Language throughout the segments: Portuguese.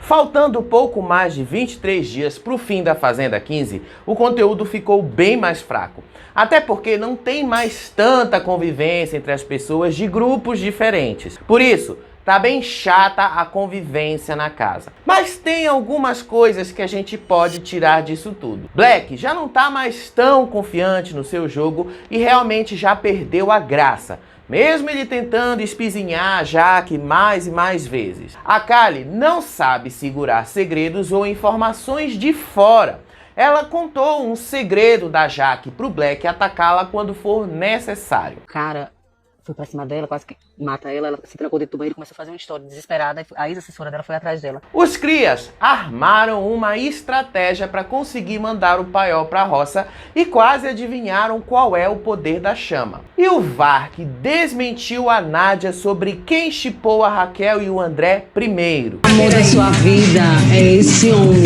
Faltando pouco mais de 23 dias para o fim da Fazenda 15, o conteúdo ficou bem mais fraco. Até porque não tem mais tanta convivência entre as pessoas de grupos diferentes. Por isso, tá bem chata a convivência na casa. Mas tem algumas coisas que a gente pode tirar disso tudo. Black já não tá mais tão confiante no seu jogo e realmente já perdeu a graça. Mesmo ele tentando espizinhar a Jaque mais e mais vezes. A Kali não sabe segurar segredos ou informações de fora. Ela contou um segredo da Jaque pro Black atacá-la quando for necessário. Cara, foi pra cima dela, quase que mata ela, ela se trancou dentro do banheiro e começou a fazer uma história desesperada. A ex-assessora dela foi atrás dela. Os crias armaram uma estratégia para conseguir mandar o paiol pra roça e quase adivinharam qual é o poder da chama. E o Vark desmentiu a Nádia sobre quem shippou a Raquel e o André primeiro. O amor da sua vida é esse homem.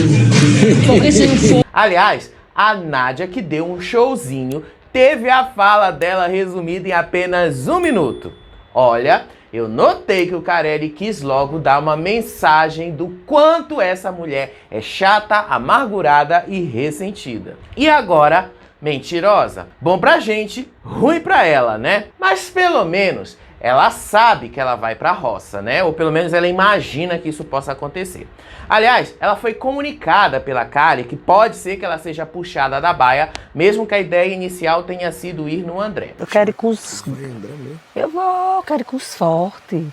Porque se não for... Aliás, a Nádia, que deu um showzinho, teve a fala dela resumida em apenas 1 minuto. Olha, eu notei que o Carelli quis logo dar uma mensagem do quanto essa mulher é chata, amargurada e ressentida. E agora, mentirosa. Bom pra gente, ruim pra ela, né? Mas pelo menos ela sabe que ela vai pra roça, né? Ou pelo menos ela imagina que isso possa acontecer. Aliás, ela foi comunicada pela Kali que pode ser que ela seja puxada da baia, mesmo que a ideia inicial tenha sido ir no André. Eu quero ir com os... quero ir com os fortes.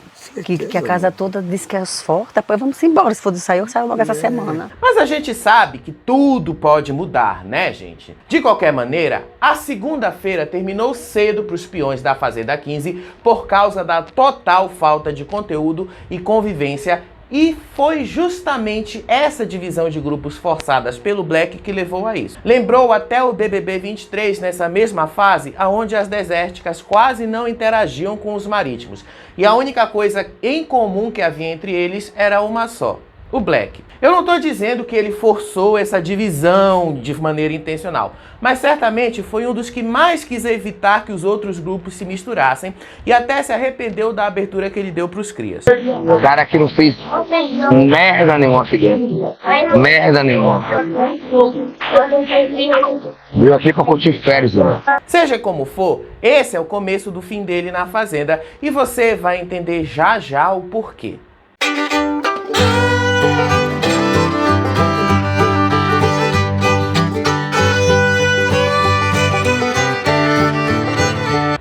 Que a casa toda diz que é os fortes. Depois vamos embora. Se for de sair, eu saio logo essa semana. Mas a gente sabe que tudo pode mudar, né, gente? De qualquer maneira, a segunda-feira terminou cedo para os peões da Fazenda 15 por causa da total falta de conteúdo e convivência. E foi justamente essa divisão de grupos forçadas pelo Black que levou a isso. Lembrou até o BBB 23 nessa mesma fase, onde as desérticas quase não interagiam com os marítimos. E a única coisa em comum que havia entre eles era uma só: o Black. Eu não estou dizendo que ele forçou essa divisão de maneira intencional, mas certamente foi um dos que mais quis evitar que os outros grupos se misturassem e até se arrependeu da abertura que ele deu para os crias. O cara que não fez merda nenhuma, filho. Merda nenhuma. Veio aqui pra curtir férias, né? Seja como for, esse é o começo do fim dele na Fazenda e você vai entender já já o porquê.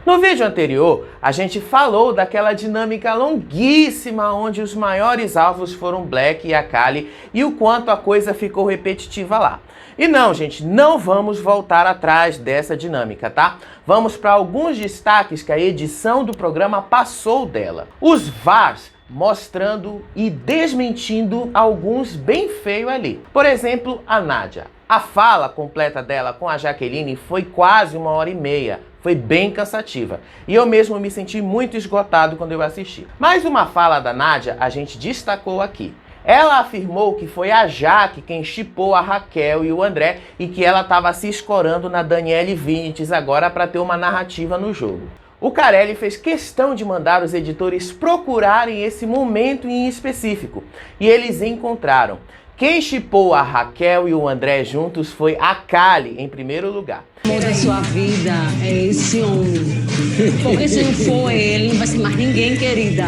No vídeo anterior, a gente falou daquela dinâmica longuíssima onde os maiores alvos foram Black e a Kali e o quanto a coisa ficou repetitiva lá. E não, gente, não vamos voltar atrás dessa dinâmica, tá? Vamos para alguns destaques que a edição do programa passou dela. Os VARs mostrando e desmentindo alguns bem feio ali. Por exemplo, a Nádia. A fala completa dela com a Jaqueline foi quase 1h30. Foi bem cansativa. E eu mesmo me senti muito esgotado quando eu assisti. Mais uma fala da Nádia a gente destacou aqui. Ela afirmou que foi a Jaque quem shippou a Raquel e o André e que ela estava se escorando na Daniele Vinicius agora para ter uma narrativa no jogo. O Carelli fez questão de mandar os editores procurarem esse momento em específico. E eles encontraram. Quem shippou a Raquel e o André juntos foi a Kali, em primeiro lugar. O amor da sua vida é esse homem. Porque se não for ele, não vai ser mais ninguém, querida.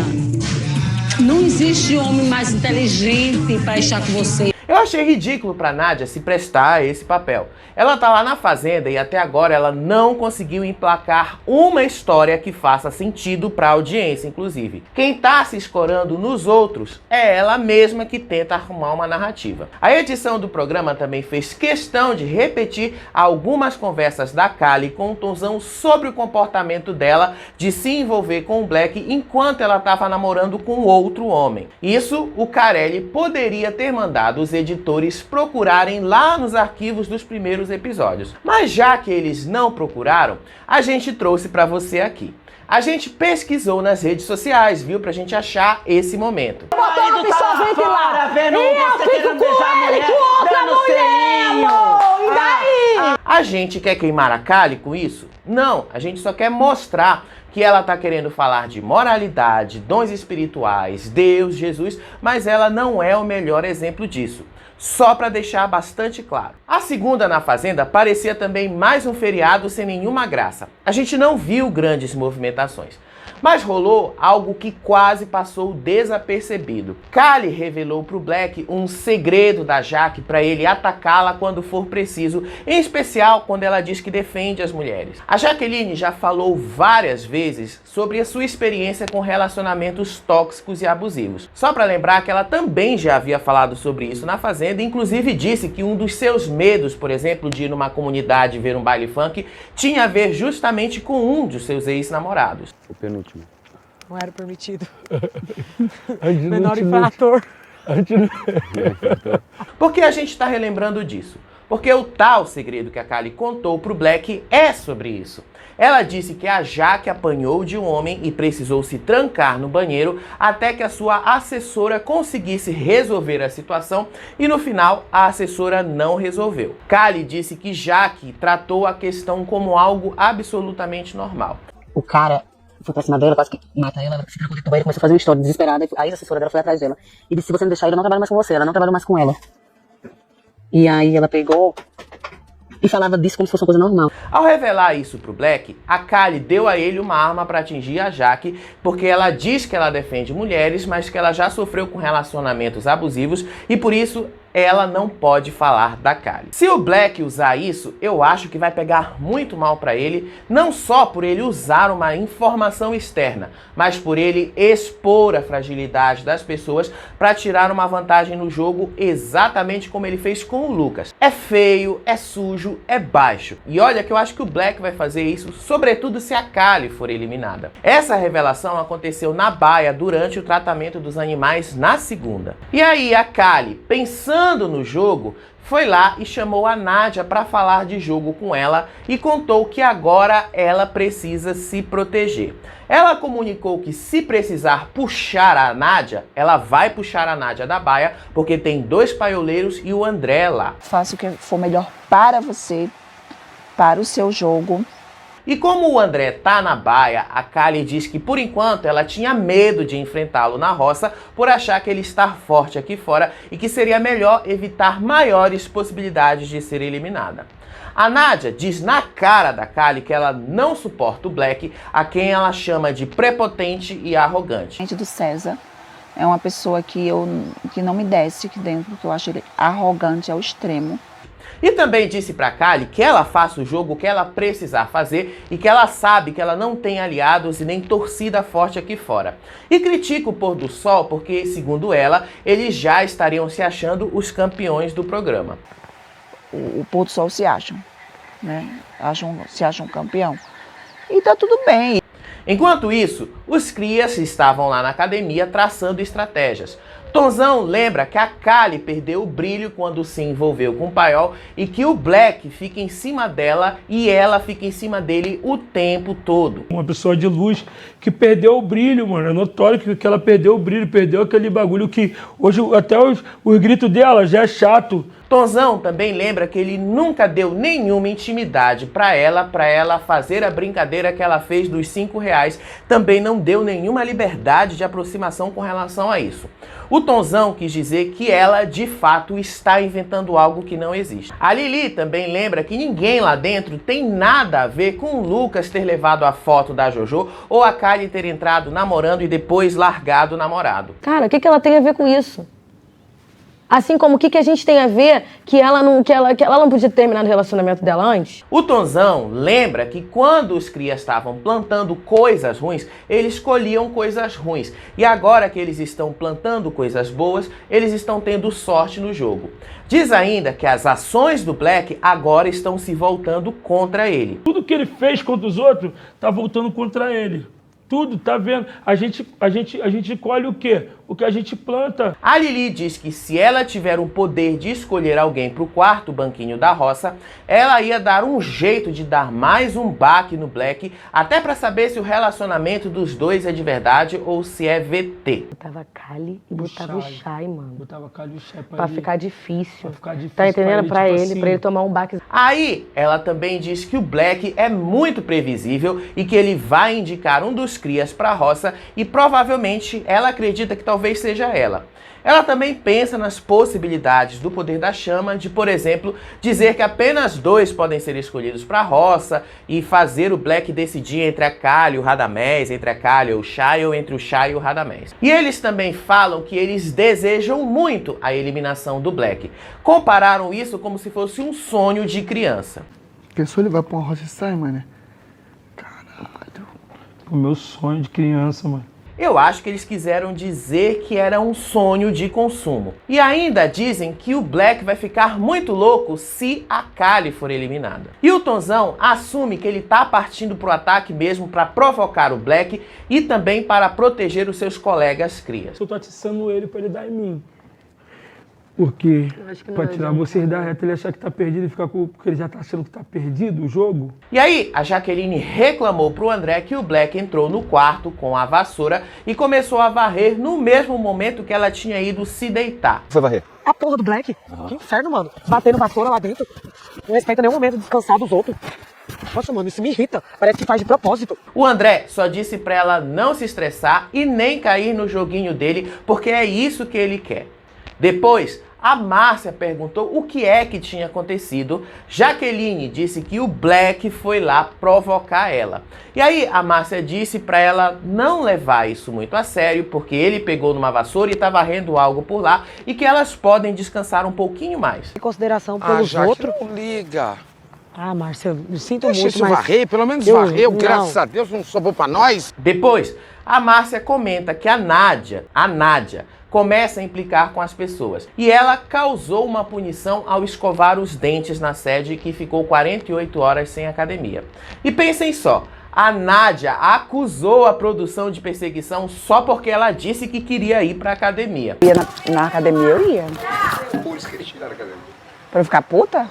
Não existe homem mais inteligente para estar com você. Eu achei ridículo pra Nádia se prestar a esse papel. Ela tá lá na Fazenda e até agora ela não conseguiu emplacar uma história que faça sentido pra audiência, inclusive. Quem tá se escorando nos outros é ela mesma que tenta arrumar uma narrativa. A edição do programa também fez questão de repetir algumas conversas da Kali com um tonzão sobre o comportamento dela de se envolver com o Black enquanto ela tava namorando com outro homem. Isso o Carelli poderia ter mandado os editores procurarem lá nos arquivos dos primeiros episódios. Mas já que eles não procuraram, a gente trouxe para você aqui. A gente pesquisou nas redes sociais, viu? Pra gente achar esse momento. Botou uma absorvente lá. E eu fico com ele, com outra mulher, amor. E daí? A gente quer queimar a Kali com isso? Não, a gente só quer mostrar que ela tá querendo falar de moralidade, dons espirituais, Deus, Jesus, mas ela não é o melhor exemplo disso. Só para deixar bastante claro. A segunda na Fazenda parecia também mais um feriado sem nenhuma graça. A gente não viu grandes movimentações. Mas rolou algo que quase passou desapercebido. Kali revelou pro Black um segredo da Jaque para ele atacá-la quando for preciso, em especial quando ela diz que defende as mulheres. A Jaqueline já falou várias vezes sobre a sua experiência com relacionamentos tóxicos e abusivos. Só para lembrar que ela também já havia falado sobre isso na Fazenda, inclusive disse que um dos seus medos, por exemplo, de ir numa comunidade ver um baile funk, tinha a ver justamente com um dos seus ex-namorados. O penúltimo. Não era permitido. Menor infrator. Por que a gente está relembrando disso? Porque o tal segredo que a Kali contou pro Black é sobre isso. Ela disse que a Jaque apanhou de um homem e precisou se trancar no banheiro até que a sua assessora conseguisse resolver a situação e no final a assessora não resolveu. Kali disse que Jaque tratou a questão como algo absolutamente normal. O cara foi pra cima dela, quase que mata ela se trancou dentro do banheiro, começou a fazer uma história desesperada. Aí a assessora dela foi atrás dela e disse: se você não deixar, eu não trabalho mais com você, ela não trabalha mais com ela. E aí ela pegou e falava disso como se fosse uma coisa normal. Ao revelar isso pro Black, a Kali deu a ele uma arma para atingir a Jaque, porque ela diz que ela defende mulheres, mas que ela já sofreu com relacionamentos abusivos e por isso ela não pode falar da Kali. Se o Black usar isso, eu acho que vai pegar muito mal para ele, não só por ele usar uma informação externa, mas por ele expor a fragilidade das pessoas para tirar uma vantagem no jogo, exatamente como ele fez com o Lucas. É feio, é sujo, é baixo. E olha que eu acho que o Black vai fazer isso, sobretudo se a Kali for eliminada. Essa revelação aconteceu na baia durante o tratamento dos animais na segunda. E aí a Kali, pensando no jogo, foi lá e chamou a Nádia para falar de jogo com ela e contou que agora ela precisa se proteger. Ela comunicou que se precisar puxar a Nádia, ela vai puxar a Nádia da baia, porque tem 2 paioleiros e o André lá. Faça o que for melhor para você, para o seu jogo. E como o André tá na baia, a Kali diz que por enquanto ela tinha medo de enfrentá-lo na roça por achar que ele está forte aqui fora e que seria melhor evitar maiores possibilidades de ser eliminada. A Nádia diz na cara da Kali que ela não suporta o Black, a quem ela chama de prepotente e arrogante. Do César é uma pessoa que não me desce aqui dentro, porque eu acho ele arrogante ao extremo. E também disse pra Kali que ela faça o jogo que ela precisar fazer e que ela sabe que ela não tem aliados e nem torcida forte aqui fora. E critica o Pôr do Sol porque, segundo ela, eles já estariam se achando os campeões do programa. O Pôr do Sol se acham, né? Se acham campeão. E tá tudo bem. Enquanto isso, os crias estavam lá na academia traçando estratégias. Tonzão lembra que a Kali perdeu o brilho quando se envolveu com o Paiol e que o Black fica em cima dela e ela fica em cima dele o tempo todo. Uma pessoa de luz que perdeu o brilho, mano. É notório que ela perdeu o brilho, perdeu aquele bagulho que hoje até os gritos dela já é chato. Tonzão também lembra que ele nunca deu nenhuma intimidade pra ela fazer a brincadeira que ela fez dos R$5. Também não deu nenhuma liberdade de aproximação com relação a isso. O Tonzão quis dizer que ela, de fato, está inventando algo que não existe. A Lili também lembra que ninguém lá dentro tem nada a ver com o Lucas ter levado a foto da Jojo ou a Kali ter entrado namorando e depois largado o namorado. Cara, o que ela tem a ver com isso? Assim como o que a gente tem a ver que ela não podia ter terminado o relacionamento dela antes? O Tonzão lembra que quando os crias estavam plantando coisas ruins, eles colhiam coisas ruins. E agora que eles estão plantando coisas boas, eles estão tendo sorte no jogo. Diz ainda que as ações do Black agora estão se voltando contra ele. Tudo que ele fez contra os outros tá voltando contra ele. Tudo, tá vendo? A gente colhe o quê? o que a gente planta. A Lili diz que se ela tiver o poder de escolher alguém para o quarto banquinho da roça, ela ia dar um jeito de dar mais um baque no Black, até para saber se o relacionamento dos dois é de verdade ou se é VT. Botava Kali e botava o Shai, mano. Botava Kali e o Shai pra ficar difícil. Pra ficar difícil. Tá entendendo? Pra tipo ele, assim, pra ele tomar um baque. Aí, ela também diz que o Black é muito previsível e que ele vai indicar um dos crias para a roça e provavelmente ela acredita que talvez seja ela. Ela também pensa nas possibilidades do poder da chama de, por exemplo, dizer que apenas 2 podem ser escolhidos para a roça e fazer o Black decidir entre a Kali e o Radamés, entre a Kali e o Shai ou entre o Shai e o Radamés. E eles também falam que eles desejam muito a eliminação do Black. Compararam isso como se fosse um sonho de criança. Pensou ele vai pra uma roça e sai, mano? Caralho. O meu sonho de criança, mano. Eu acho que eles quiseram dizer que era um sonho de consumo. E ainda dizem que o Black vai ficar muito louco se a Kali for eliminada. E o Tonzão assume que ele tá partindo pro ataque mesmo para provocar o Black e também para proteger os seus colegas crias. Eu tô atiçando ele pra ele dar em mim. Porque pra tirar vocês da reta, ele achar que tá perdido e ficar porque ele já tá achando que tá perdido o jogo. E aí, a Jaqueline reclamou pro André que o Black entrou no quarto com a vassoura e começou a varrer no mesmo momento que ela tinha ido se deitar. Foi varrer? A porra do Black. Que inferno, mano. Batendo vassoura lá dentro. Não respeita nenhum momento de descansar dos outros. Nossa, mano, isso me irrita. Parece que faz de propósito. O André só disse pra ela não se estressar e nem cair no joguinho dele, porque é isso que ele quer. Depois, a Márcia perguntou o que é que tinha acontecido. Jaqueline disse que o Black foi lá provocar ela. E aí a Márcia disse pra ela não levar isso muito a sério, porque ele pegou numa vassoura e tá varrendo algo por lá e que elas podem descansar um pouquinho mais. Em consideração pelos outros. Não liga. Ah, Márcia, eu sinto Deixa muito, isso mas... varrer, pelo menos varreu, graças a Deus, não sobrou pra nós. Depois, a Márcia comenta que a Nádia, começa a implicar com as pessoas. E ela causou uma punição ao escovar os dentes na sede que ficou 48 horas sem academia. E pensem só, a Nádia acusou a produção de perseguição só porque ela disse que queria ir pra academia. Na academia eu ia. Por isso que eles tiraram a academia. Pra eu ficar puta?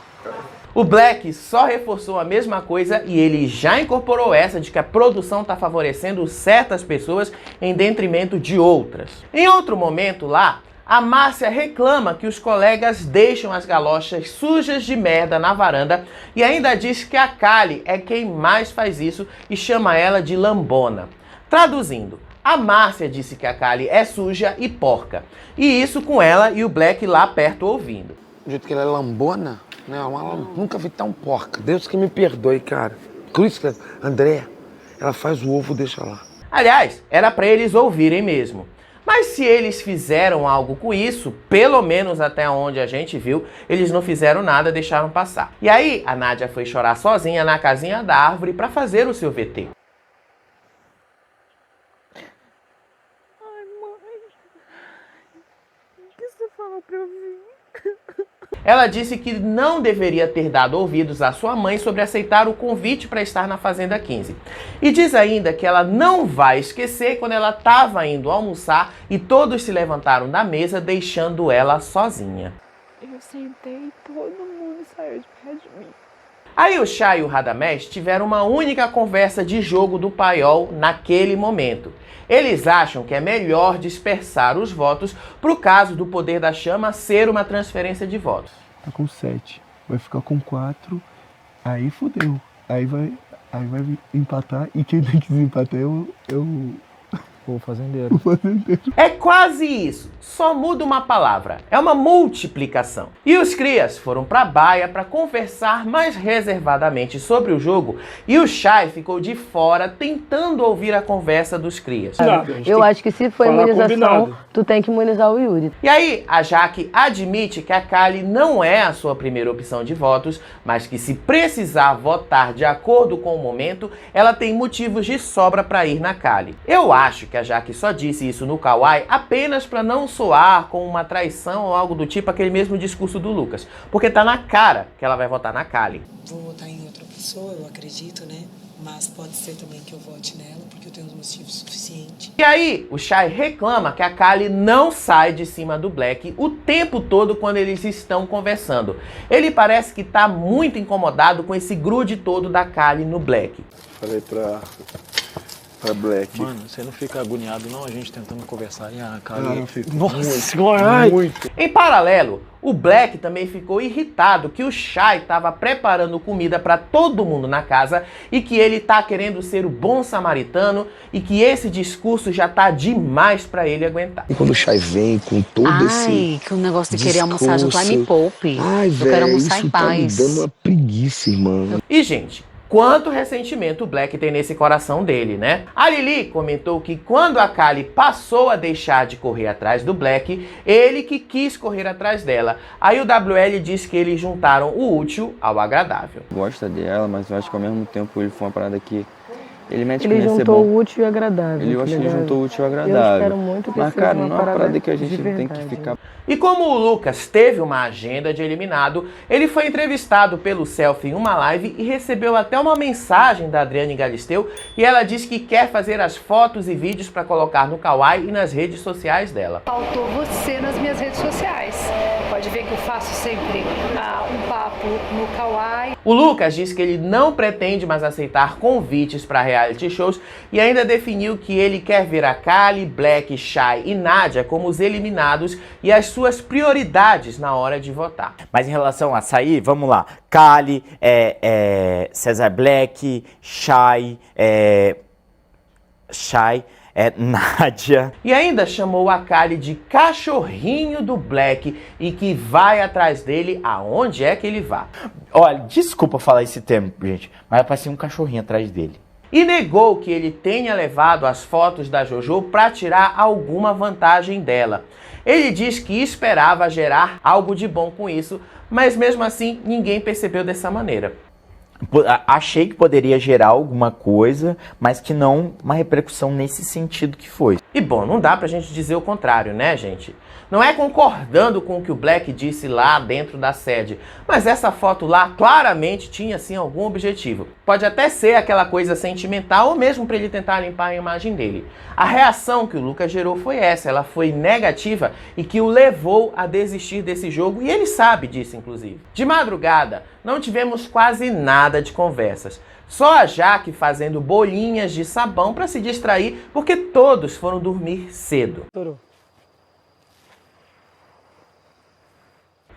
O Black só reforçou a mesma coisa e ele já incorporou essa de que a produção está favorecendo certas pessoas em detrimento de outras. Em outro momento lá, a Márcia reclama que os colegas deixam as galochas sujas de merda na varanda e ainda diz que a Kali é quem mais faz isso e chama ela de lambona. Traduzindo, a Márcia disse que a Kali é suja e porca. E isso com ela e o Black lá perto ouvindo. Do jeito que ela é lambona, né? Nunca vi tão porca. Deus que me perdoe, cara. Cruz, André, ela faz o ovo, deixa lá. Aliás, era pra eles ouvirem mesmo. Mas se eles fizeram algo com isso, pelo menos até onde a gente viu, eles não fizeram nada, deixaram passar. E aí, a Nádia foi chorar sozinha na casinha da árvore pra fazer o seu VT. Ai, mãe. O que você falou pra eu vir? Ela disse que não deveria ter dado ouvidos à sua mãe sobre aceitar o convite para estar na Fazenda 15. E diz ainda que ela não vai esquecer quando ela estava indo almoçar e todos se levantaram da mesa, deixando ela sozinha. Eu sentei e todo mundo saiu de perto de mim. Aí o Shai e o Radamés tiveram uma única conversa de jogo do paiol naquele momento. Eles acham que é melhor dispersar os votos pro caso do poder da chama ser uma transferência de votos. Tá com 7, vai ficar com 4, aí fodeu. Aí vai empatar e quem tem que desempatar é o fazendeiro. É quase isso, só muda uma palavra, é uma multiplicação. E os crias foram pra baia para conversar mais reservadamente sobre o jogo e o Shai ficou de fora tentando ouvir a conversa dos crias. Eu acho que se for imunização, tu tem que imunizar o Yuri. E aí, a Jaque admite que a Kali não é a sua primeira opção de votos, mas que se precisar votar de acordo com o momento, ela tem motivos de sobra para ir na Kali. Eu acho que que a Jaque só disse isso no Kawaii apenas para não soar como uma traição ou algo do tipo, aquele mesmo discurso do Lucas. Porque tá na cara que ela vai votar na Kali. Vou votar em outra pessoa, eu acredito, né? Mas pode ser também que eu vote nela, porque eu tenho os motivos suficientes. E aí, o Shai reclama que a Kali não sai de cima do Black o tempo todo quando eles estão conversando. Ele parece que tá muito incomodado com esse grude todo da Kali no Black. Falei pra Black. Mano, você não fica agoniado não, a gente tentando conversar e a Kali... Nossa senhora! Muito. Em paralelo, o Black também ficou irritado que o Shai estava preparando comida para todo mundo na casa e que ele tá querendo ser o bom samaritano e que esse discurso já tá demais para ele aguentar. E quando o Shai vem com todo esse Ai, que o negócio de querer almoçar junto, ai, me poupe. Ai, eu quero almoçar em paz. Tá me dando uma preguiça, irmão. E, gente, quanto ressentimento o Black tem nesse coração dele, né? A Lili comentou que quando a Kali passou a deixar de correr atrás do Black, ele que quis correr atrás dela. Aí o WL diz que eles juntaram o útil ao agradável. Gosta dela, mas eu acho que ao mesmo tempo ele foi uma parada que... Ele mete Ele juntou o útil e o agradável. Eu acho que ele juntou o útil e o Eu agradável. espero muito que mas, seja cara, uma não é uma parada parada que a gente de tem que verdade. ficar... E como o Lucas teve uma agenda de eliminado, ele foi entrevistado pelo Selfie em uma live e recebeu até uma mensagem da Adriane Galisteu e ela diz que quer fazer as fotos e vídeos para colocar no Kawaii e nas redes sociais dela. Faltou você nas minhas redes sociais. Pode ver que eu faço sempre um papo no Kawaii. O Lucas diz que ele não pretende mais aceitar convites para reality shows e ainda definiu que ele quer ver a Kali, Black, Shai e Nádia como os eliminados e as suas prioridades na hora de votar. Mas em relação a sair, vamos lá. Kali, Cesar Black, Shai, Nádia. E ainda chamou a Kali de cachorrinho do Black e que vai atrás dele aonde é que ele vá. Olha, desculpa falar esse termo, gente, mas parecia um cachorrinho atrás dele. E negou que ele tenha levado as fotos da Jojo para tirar alguma vantagem dela. Ele diz que esperava gerar algo de bom com isso, mas mesmo assim ninguém percebeu dessa maneira. Achei que poderia gerar alguma coisa, mas que não uma repercussão nesse sentido que foi. E bom, não dá pra gente dizer o contrário, né, gente? Não é concordando com o que o Black disse lá dentro da sede, mas essa foto lá claramente tinha sim algum objetivo. Pode até ser aquela coisa sentimental ou mesmo para ele tentar limpar a imagem dele. A reação que o Lucas gerou foi essa, ela foi negativa e que o levou a desistir desse jogo e ele sabe disso, inclusive. De madrugada, não tivemos quase nada de conversas. Só a Jaque fazendo bolinhas de sabão para se distrair, porque todos foram dormir cedo.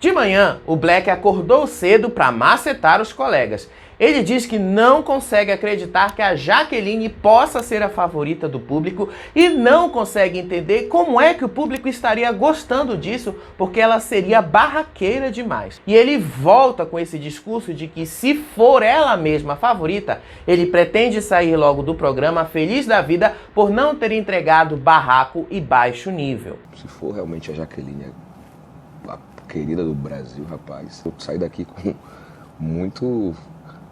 De manhã, o Black acordou cedo para macetar os colegas. Ele diz que não consegue acreditar que a Jaqueline possa ser a favorita do público e não consegue entender como é que o público estaria gostando disso, porque ela seria barraqueira demais. E ele volta com esse discurso de que se for ela mesma a favorita, ele pretende sair logo do programa feliz da vida por não ter entregado barraco e baixo nível. Se for realmente a Jaqueline, a querida do Brasil, rapaz, eu saio daqui com muito...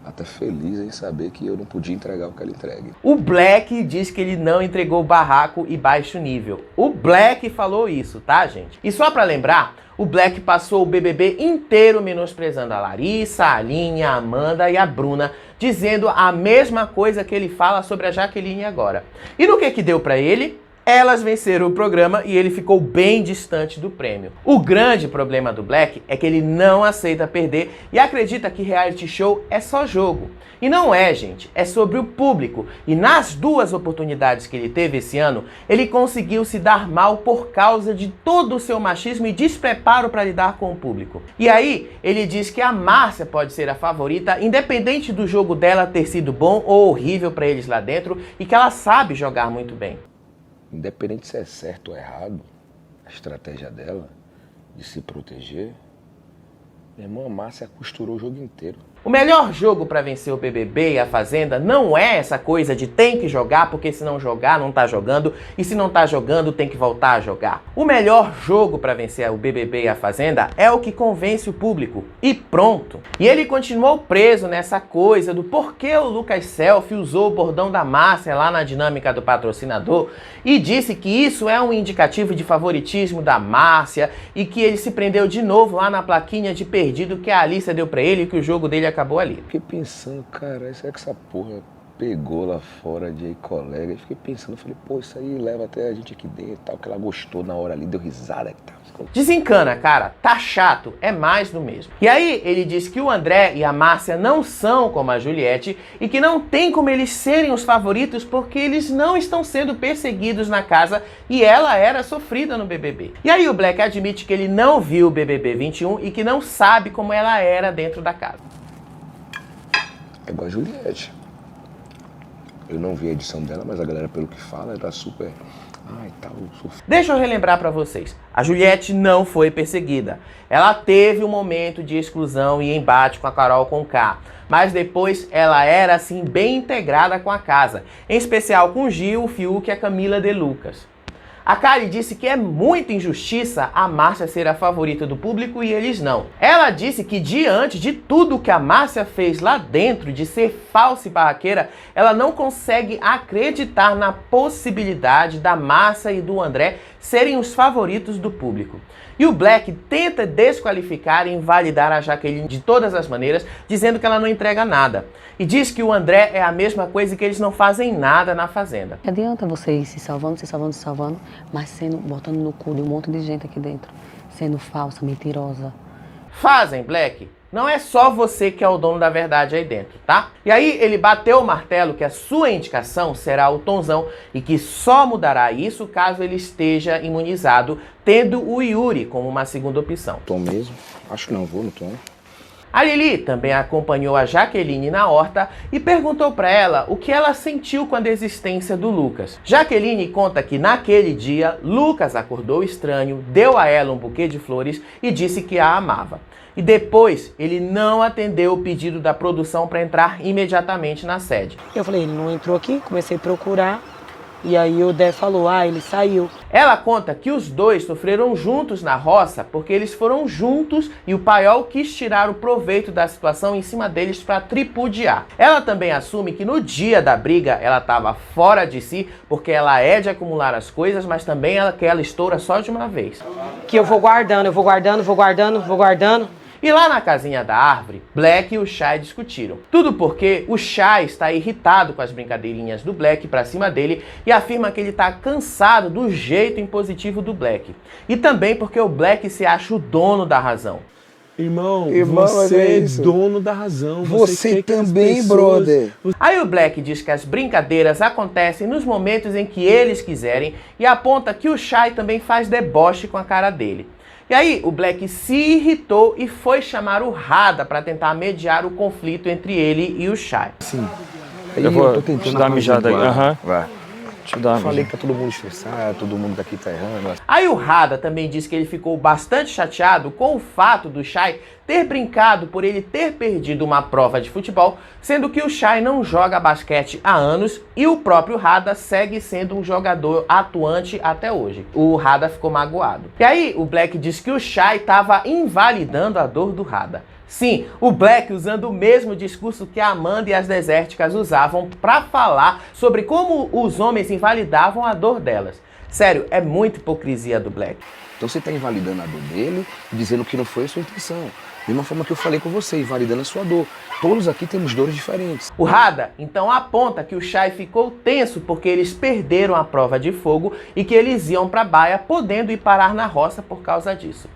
até feliz em saber que eu não podia entregar o que ela entregue. O Black diz que ele não entregou barraco e baixo nível. O Black falou isso, tá, gente? E só pra lembrar, o Black passou o BBB inteiro menosprezando a Larissa, a Aline, a Amanda e a Bruna, dizendo a mesma coisa que ele fala sobre a Jaqueline agora. E no que deu pra ele? Elas venceram o programa e ele ficou bem distante do prêmio. O grande problema do Black é que ele não aceita perder e acredita que reality show é só jogo. E não é, gente, é sobre o público. E nas duas oportunidades que ele teve esse ano, ele conseguiu se dar mal por causa de todo o seu machismo e despreparo para lidar com o público. E aí, ele diz que a Márcia pode ser a favorita, independente do jogo dela ter sido bom ou horrível para eles lá dentro, e que ela sabe jogar muito bem. Independente se é certo ou errado, a estratégia dela de se proteger, Minha irmã, a Márcia costurou o jogo inteiro. O melhor jogo para vencer o BBB e a Fazenda não é essa coisa de tem que jogar, porque se não jogar não tá jogando, e se não tá jogando tem que voltar a jogar. O melhor jogo para vencer o BBB e a Fazenda é o que convence o público. E pronto. E ele continuou preso nessa coisa do porquê o Lucas Selfie usou o bordão da Márcia lá na dinâmica do patrocinador e disse que isso é um indicativo de favoritismo da Márcia e que ele se prendeu de novo lá na plaquinha de perdido que a Alicia deu para ele e que o jogo dele acabou ali. Fiquei pensando, cara, será que essa porra pegou lá fora de colega? E fiquei pensando, falei, pô, isso aí leva até a gente aqui dentro e tal, que ela gostou na hora ali, deu risada e tal. Desencana, cara, tá chato, é mais do mesmo. E aí ele diz que o André e a Márcia não são como a Juliette e que não tem como eles serem os favoritos porque eles não estão sendo perseguidos na casa e ela era sofrida no BBB. E aí o Black admite que ele não viu o BBB 21 e que não sabe como ela era dentro da casa. É igual a Juliette. Eu não vi a edição dela, mas a galera, pelo que fala, tá super... Ai, tá, Deixa eu relembrar pra vocês. A Juliette não foi perseguida. Ela teve um momento de exclusão e embate com a Carol Conká. Mas depois ela era, assim, bem integrada com a casa. Em especial com o Gil, o Fiuk e a Camila de Lucas. A Kali disse que é muita injustiça a Márcia ser a favorita do público e eles não. Ela disse que diante de tudo que a Márcia fez lá dentro, de ser falsa e barraqueira, ela não consegue acreditar na possibilidade da Márcia e do André serem os favoritos do público. E o Black tenta desqualificar e invalidar a Jaqueline de todas as maneiras, dizendo que ela não entrega nada. E diz que o André é a mesma coisa e que eles não fazem nada na Fazenda. Não adianta você ir se salvando, mas botando no cu de um monte de gente aqui dentro, sendo falsa, mentirosa. Fazem, Black. Não é só você que é o dono da verdade aí dentro, tá? E aí ele bateu o martelo que a sua indicação será o Tonzão e que só mudará isso caso ele esteja imunizado, tendo o Yuri como uma segunda opção. Tom mesmo? Acho que não vou no Tom. A Lili também acompanhou a Jaqueline na horta e perguntou para ela o que ela sentiu com a desistência do Lucas. Jaqueline conta que naquele dia, Lucas acordou estranho, deu a ela um buquê de flores e disse que a amava. E depois, ele não atendeu o pedido da produção para entrar imediatamente na sede. Eu falei, ele não entrou aqui, comecei a procurar. E aí o Dé falou, ele saiu. Ela conta que os dois sofreram juntos na roça porque eles foram juntos e o paiol quis tirar o proveito da situação em cima deles para tripudiar. Ela também assume que no dia da briga ela estava fora de si porque ela é de acumular as coisas, mas também ela quer ela estoura só de uma vez. Que eu vou guardando. E lá na casinha da árvore, Black e o Chay discutiram. Tudo porque o Chay está irritado com as brincadeirinhas do Black pra cima dele e afirma que ele está cansado do jeito impositivo do Black. E também porque o Black se acha o dono da razão. Irmão, você é dono da razão. Você também, brother. Aí o Black diz que as brincadeiras acontecem nos momentos em que eles quiserem e aponta que o Chay também faz deboche com a cara dele. E aí o Black se irritou e foi chamar o Rada para tentar mediar o conflito entre ele e o Chay. Sim. Eu vou te dar uma mijada aí. Vai. Deixa eu dar uma Falei que tá todo mundo estressado, todo mundo daqui tá errando. Aí o Rada também disse que ele ficou bastante chateado com o fato do Chay ter brincado por ele ter perdido uma prova de futebol, sendo que o Chay não joga basquete há anos e o próprio Rada segue sendo um jogador atuante até hoje. O Rada ficou magoado. E aí o Black disse que o Chay estava invalidando a dor do Rada. Sim, o Black usando o mesmo discurso que a Amanda e as Desérticas usavam para falar sobre como os homens invalidavam a dor delas. Sério, é muita hipocrisia do Black. Então você tá invalidando a dor dele, dizendo que não foi a sua intenção. Mesma forma que eu falei com você, invalidando a sua dor. Todos aqui temos dores diferentes. O Rada, então, aponta que o Chay ficou tenso porque eles perderam a prova de fogo e que eles iam pra baia, podendo ir parar na roça por causa disso.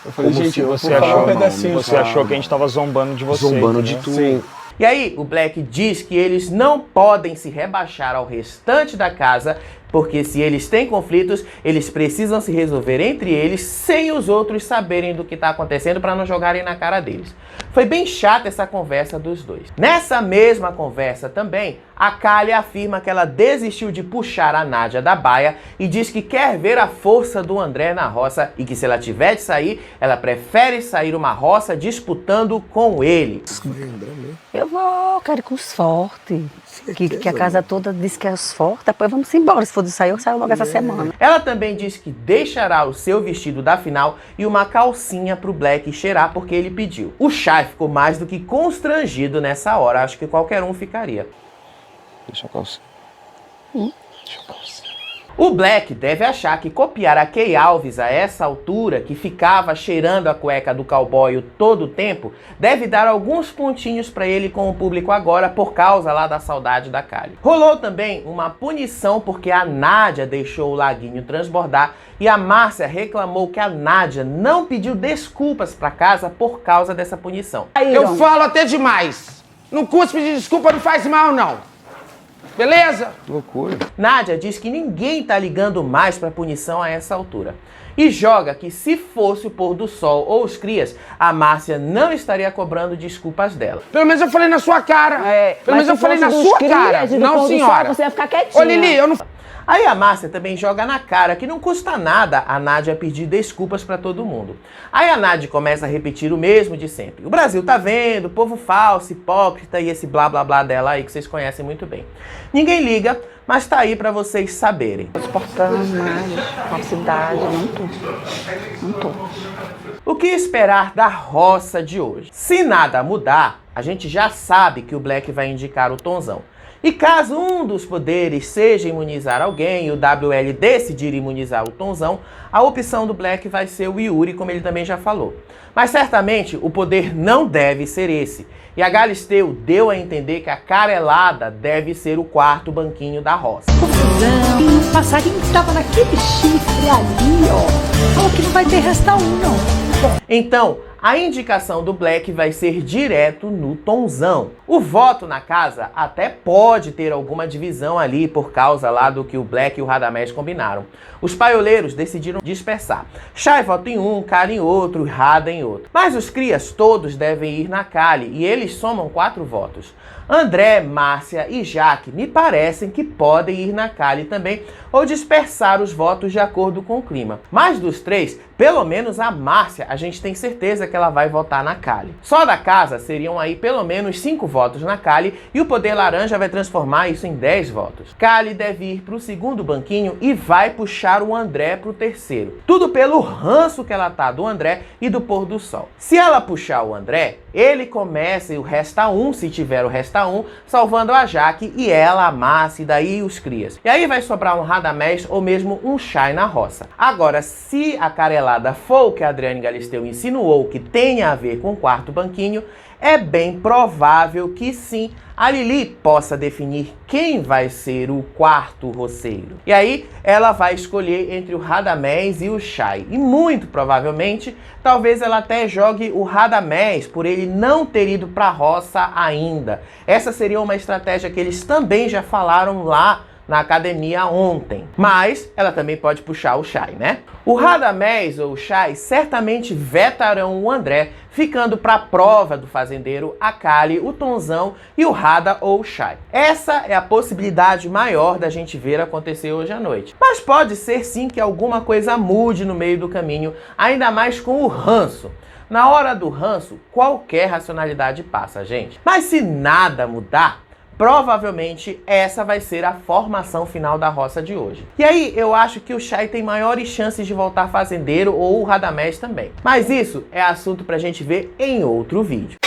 Eu falei, gente, você achou que a gente tava zombando de você. Zombando de tudo. Sim. E aí, o Black diz que eles não podem se rebaixar ao restante da casa, porque se eles têm conflitos, eles precisam se resolver entre eles sem os outros saberem do que está acontecendo para não jogarem na cara deles. Foi bem chata essa conversa dos dois. Nessa mesma conversa também, a Kali afirma que ela desistiu de puxar a Nádia da baia e diz que quer ver a força do André na roça e que se ela tiver de sair, ela prefere sair uma roça disputando com ele. Eu vou, quero ir com os fortes. Que a casa toda diz que é os fortes, depois vamos embora. Se for de sair, eu saio logo essa semana. Ela também diz que deixará o seu vestido da final e uma calcinha pro Black cheirar porque ele pediu. O Chay ficou mais do que constrangido nessa hora, acho que qualquer um ficaria. Deixa a calcinha. Deixa a calcinha. O Black deve achar que copiar a Kay Alves a essa altura, que ficava cheirando a cueca do cowboy todo o tempo, deve dar alguns pontinhos pra ele com o público agora por causa lá da saudade da Kali. Rolou também uma punição porque a Nádia deixou o laguinho transbordar e a Márcia reclamou que a Nádia não pediu desculpas pra casa por causa dessa punição. Eu falo até demais. Não custa pedir desculpa, não faz mal, não. Beleza? Loucura. Nádia diz que ninguém tá ligando mais pra punição a essa altura. E joga que se fosse o pôr do sol ou os crias, a Márcia não estaria cobrando desculpas dela. Pelo menos eu falei na sua cara. Pelo menos eu falei na sua cara. Não, senhora. Você ia ficar quietinha. Ô, Lili, eu não... Aí a Márcia também joga na cara que não custa nada a Nádia pedir desculpas pra todo mundo. Aí a Nádia começa a repetir o mesmo de sempre. O Brasil tá vendo, povo falso, hipócrita e esse blá blá blá dela aí que vocês conhecem muito bem. Ninguém liga, mas tá aí pra vocês saberem. Exportando Nádia, falsidade, não tô. O que esperar da roça de hoje? Se nada mudar, a gente já sabe que o Black vai indicar o Tonzão. E caso um dos poderes seja imunizar alguém e o WL decidir imunizar o Tonzão, a opção do Black vai ser o Yuri, como ele também já falou. Mas certamente o poder não deve ser esse. E a Galisteu deu a entender que a carelada deve ser o quarto banquinho da roça. O passarinho que tava naquele chifre ali, ó. Falou que não vai ter resta um, não. Então, a indicação do Black vai ser direto no Tonzão. O voto na casa até pode ter alguma divisão ali por causa lá do que o Black e o Radamés combinaram. Os paioleiros decidiram dispersar. Chay vota em um, Kali em outro, Rada em outro. Mas os crias todos devem ir na Kali e eles somam 4 votos. André, Márcia e Jaque me parecem que podem ir na Kali também ou dispersar os votos de acordo com o clima. Mas dos 3, pelo menos a Márcia, a gente tem certeza que ela vai votar na Kali. Só da casa seriam aí pelo menos 5 votos na Kali e o Poder Laranja vai transformar isso em 10 votos. Kali deve ir pro segundo banquinho e vai puxar o André pro terceiro. Tudo pelo ranço que ela tá do André e do pôr do sol. Se ela puxar o André, ele começa o resta 1, se tiver o resta 1, salvando a Jaque e ela, a Márcia e daí os crias. E aí vai sobrar um Radamés ou mesmo um Chay na roça. Agora, se a carelada for o que a Adriane Galisteu insinuou que tenha a ver com o quarto banquinho, é bem provável que sim, a Lili possa definir quem vai ser o quarto roceiro. E aí ela vai escolher entre o Radamés e o Chay. E muito provavelmente, talvez ela até jogue o Radamés por ele não ter ido para a roça ainda. Essa seria uma estratégia que eles também já falaram lá na academia ontem. Mas ela também pode puxar o Chay, né? O Radamés ou o Chay certamente vetarão o André, ficando para a prova do fazendeiro a Kali, o Tonzão e o Rada ou o Chay. Essa é a possibilidade maior da gente ver acontecer hoje à noite. Mas pode ser sim que alguma coisa mude no meio do caminho, ainda mais com o ranço. Na hora do ranço, qualquer racionalidade passa, gente. Mas se nada mudar, provavelmente essa vai ser a formação final da roça de hoje. E aí eu acho que o Chay tem maiores chances de voltar fazendeiro ou o Radamés também. Mas isso é assunto pra gente ver em outro vídeo.